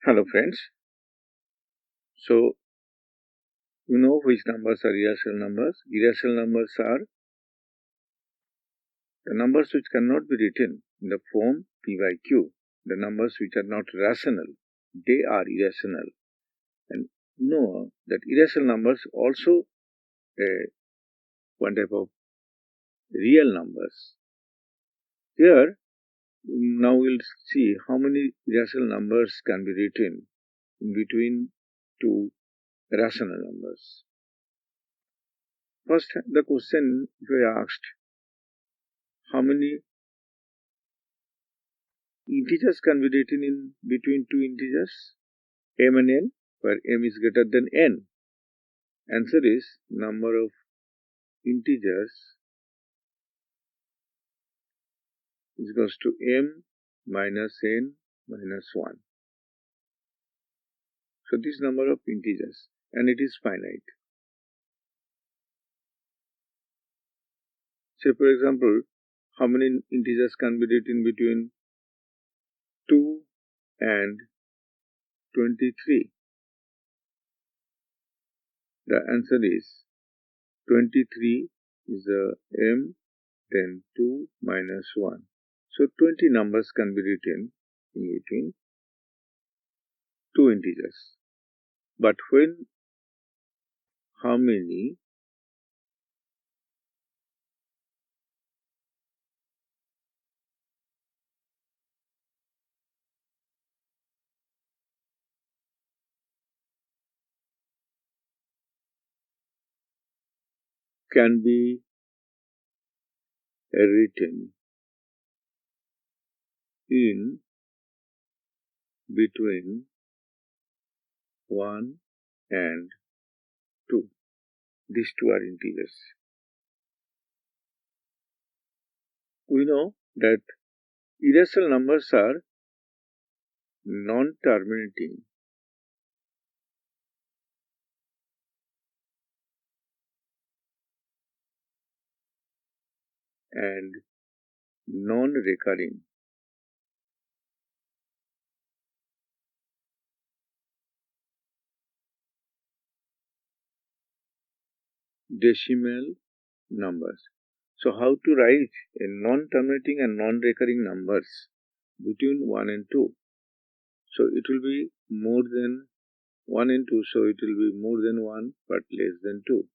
Hello friends. So, you know which numbers are irrational numbers? Irrational numbers are the numbers which cannot be written in the form p by q. The numbers which are not rational, they are irrational. And know that irrational numbers also one type of real numbers. Here, now we'll see how many irrational numbers can be written in between two rational numbers. First, the question if I asked how many integers can be written in between two integers, m and n, where m is greater than n. Answer is number of integers is equals to m minus n minus 1. So this number of integers, and it is finite. Say for example, how many integers can be written between 2 and 23? The answer is 23 is m, then 2 minus 1. So 20 numbers can be written in between two integers. But when how many can be written in between 1 and 2? These two are integers. We know that irrational numbers are non-terminating and non-recurring. Decimal numbers. So how to write a non-terminating and non-recurring numbers between 1 and 2? So it will be more than 1 and 2, so it will be more than 1 but less than 2.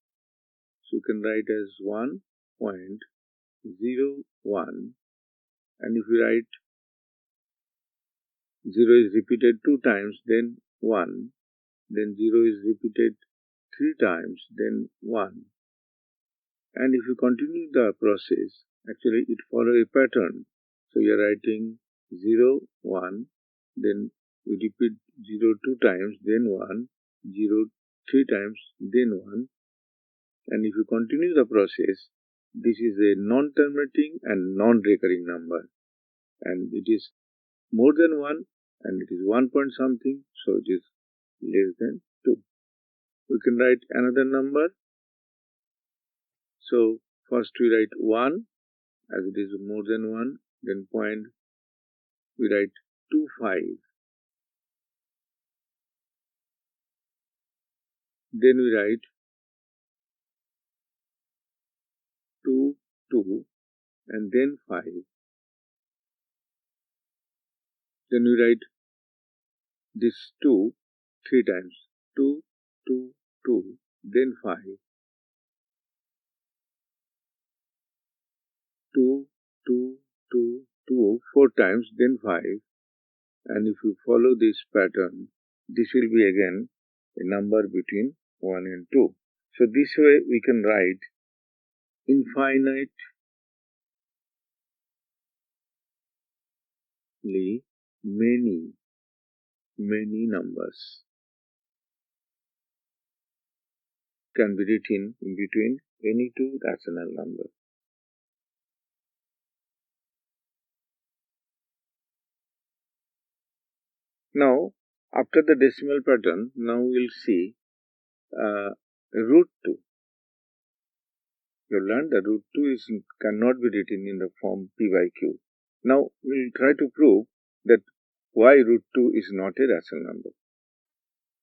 So you can write as 1.01, and if you write 0 is repeated 2 times, then 1, then 0 is repeated 3 times, then 1. And if you continue the process, actually it follows a pattern. So you are writing 0, 1, then you repeat 0 2 times, then 1, 0 3 times, then 1. And if you continue the process, this is a non-terminating and non-recurring number. And it is more than 1 and it is 1 point something, so it is less than 2. We can write another number. So first we write 1 as it is more than 1, then point we write 2, 5. Then we write 2, 2 and then 5. Then we write this 2 3 times, 2, 2, 2, then 5, 2, 2, 2, 2, 4 times, then 5. And if you follow this pattern, this will be again a number between 1 and 2. So this way we can write infinitely many numbers can be written in between any two rational numbers. Now, after the decimal pattern, now we'll see root 2. You learned that root 2 cannot be written in the form p by q. Now, we'll try to prove that why root 2 is not a rational number.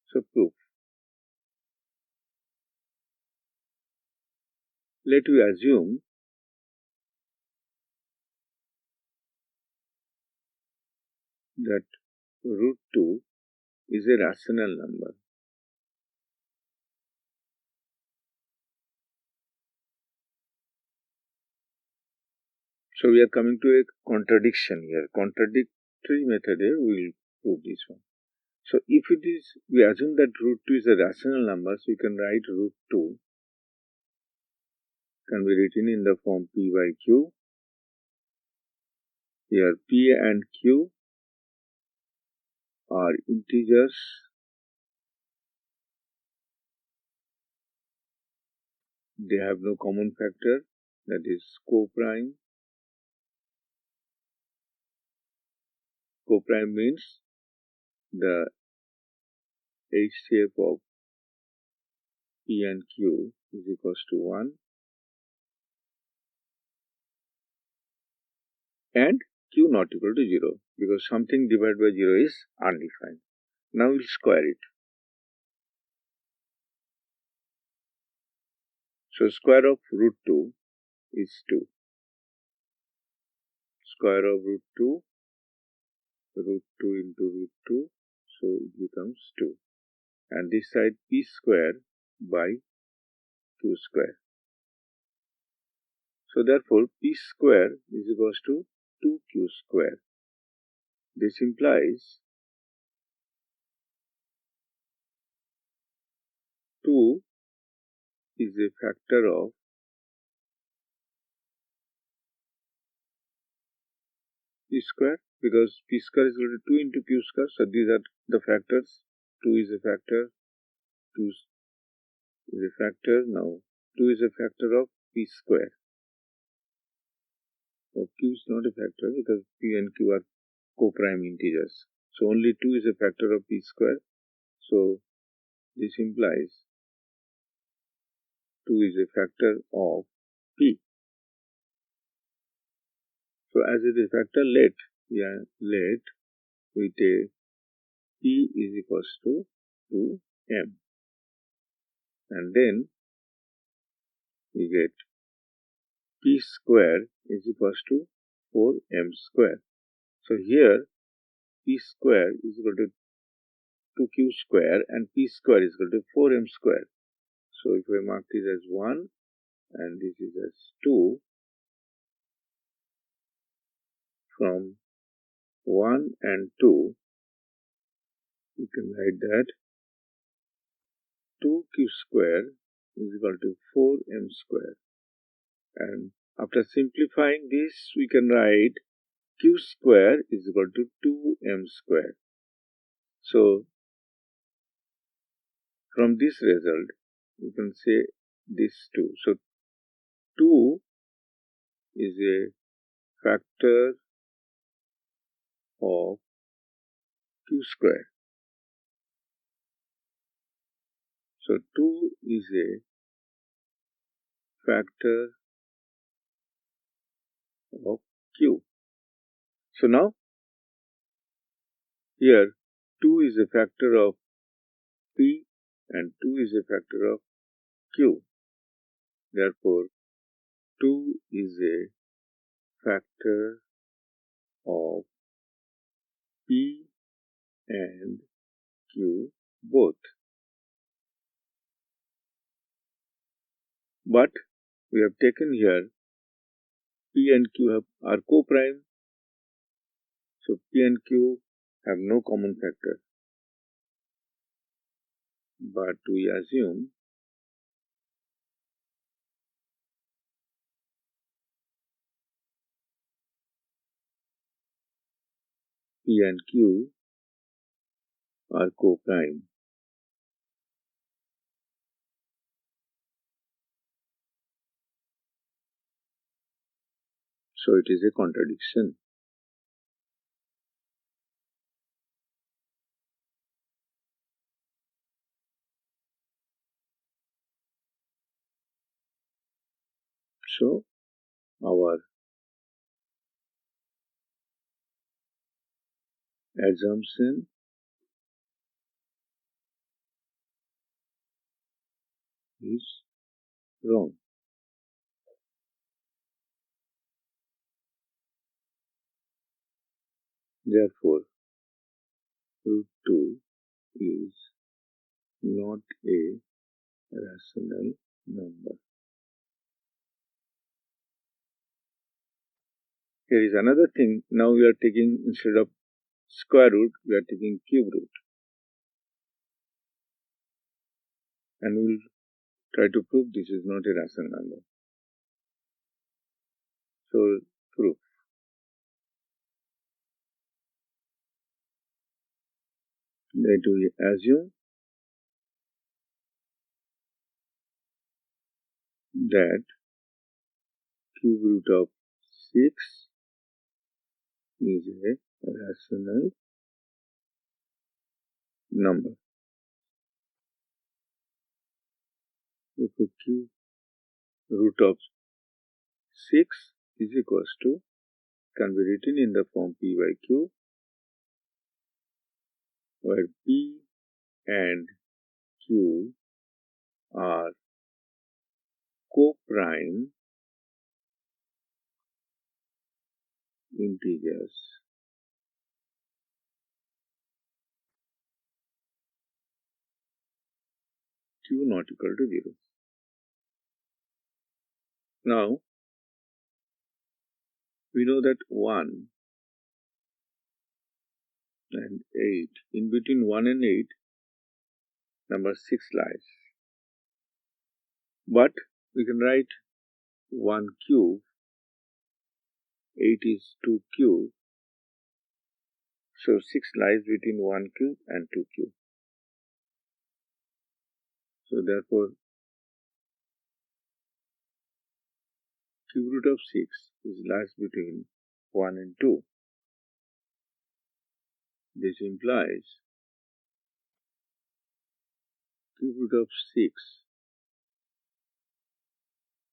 So proof. Let we assume that root 2 is a rational number. So we are coming to a contradiction here. Contradictory method here, we will prove this one. So if it is, we assume that root 2 is a rational number, so we can write root 2 can be written in the form p by q. Here p and q are integers. They have no common factor, that is co-prime. Co-prime means the HCF of P and Q is equals to 1 and Q not equal to 0, because something divided by 0 is undefined. Now we'll square it. So square of root 2 is 2. Square of root 2 into root 2, so it becomes 2. And this side p square by q square. So therefore p square is equals to 2q square. This implies 2 is a factor of p square, because p square is equal to 2 into q square. So these are the factors. 2 is a factor, 2 is a factor. Now 2 is a factor of p square. So q is not a factor because p and q are co-prime integers. So only 2 is a factor of p square. So this implies 2 is a factor of p. So as it is a factor, let we take p is equals to 2m, and then we get p square is equals to 4m square. So here p square is equal to 2q square and p square is equal to 4m square. So if I mark this as 1 and this is as 2, from 1 and 2, you can write that 2q square is equal to 4m square. And after simplifying this, we can write q square is equal to 2m square. So from this result, you can say this 2. So 2 is a factor of q square. So 2 is a factor of q. So now here 2 is a factor of p and 2 is a factor of q. Therefore 2 is a factor of p and q both. But we have taken here p and q are co-prime. So p and q have no common factor. But we assume p and q are co-prime. So it is a contradiction. So our assumption is wrong. Therefore, root 2 is not a rational number. Here is another thing. Now we are taking, instead of square root, we are taking cube root. And we will try to prove this is not a rational number. So, proof. That we assume that cube root of 6 is a rational number. Therefore, cube root of 6 is equals to, can be written in the form p by q, where p and q are co-prime integers. Q not equal to 0. Now, we know that 1 and 8, in between 1 and 8, number 6 lies. But we can write 1 cube, 8 is 2 cube, so 6 lies between 1 cube and 2 cube. So therefore, cube root of 6 is lies between 1 and 2. This implies cube root of 6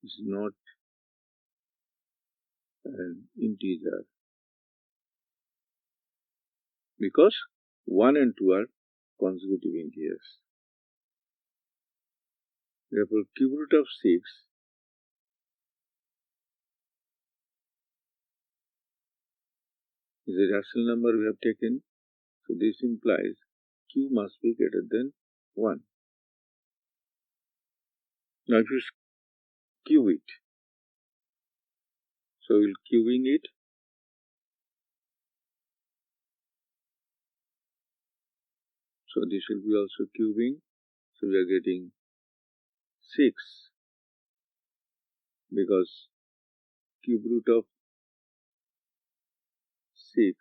is not an integer, because 1 and 2 are consecutive integers. Therefore, cube root of 6 is a rational number we have taken. So this implies q must be greater than 1. Now if you cube it, so we'll cubing it. So this will be also cubing. So we are getting 6, because cube root of 6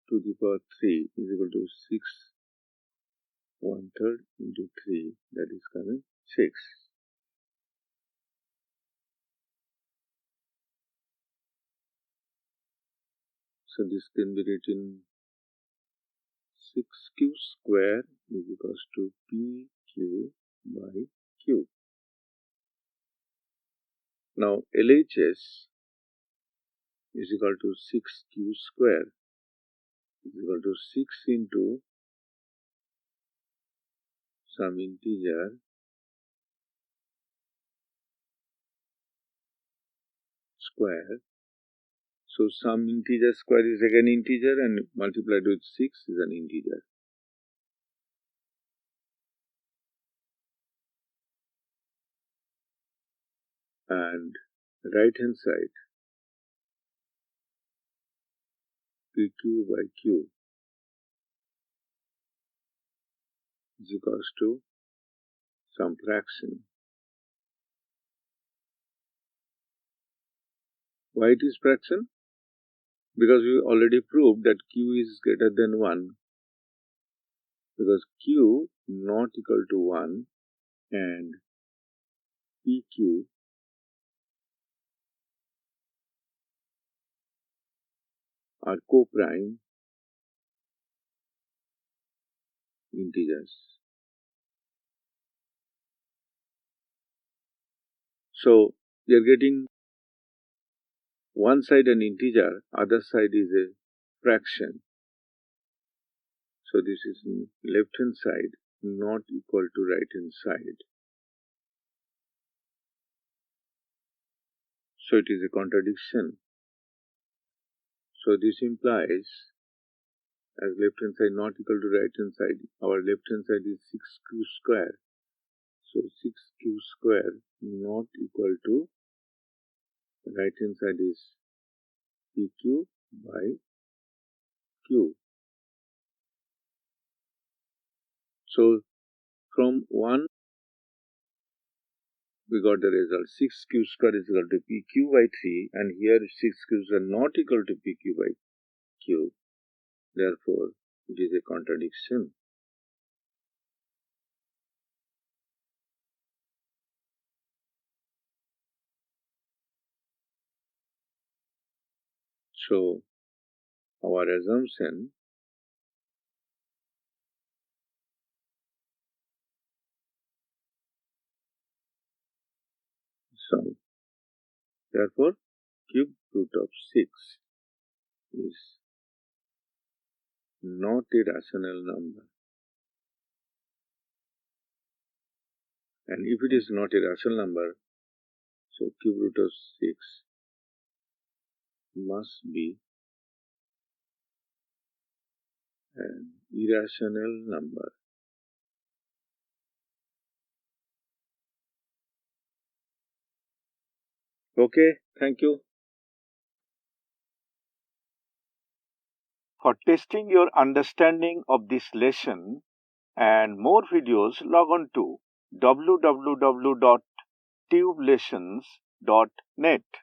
to the power 3 is equal to 6 1/3 into 3, that is coming 6. So this can be written 6q square is equals to pq by q. Now LHS is equal to 6q square is equal to 6 into some integer square. So some integer square is again integer, and multiplied with 6 is an integer. And right hand side, pq by q is equals to some fraction. Why it is fraction? Because we already proved that q is greater than 1, because q not equal to 1 and pq are co-prime integers. So we are getting one side an integer, other side is a fraction. So this is left hand side not equal to right hand side. So it is a contradiction. So this implies as left hand side not equal to right hand side, our left hand side is 6q square. So 6q square not equal to right hand side is pq by q. So from 1 we got the result 6q square is equal to pq by 3, and here 6q's are not equal to pq by q. Therefore, it is a contradiction. So our assumption so therefore cube root of 6 is not a rational number. And if it is not a rational number, so cube root of 6 must be an irrational number. Okay, thank you. For testing your understanding of this lesson and more videos, log on to www.tubelessons.net.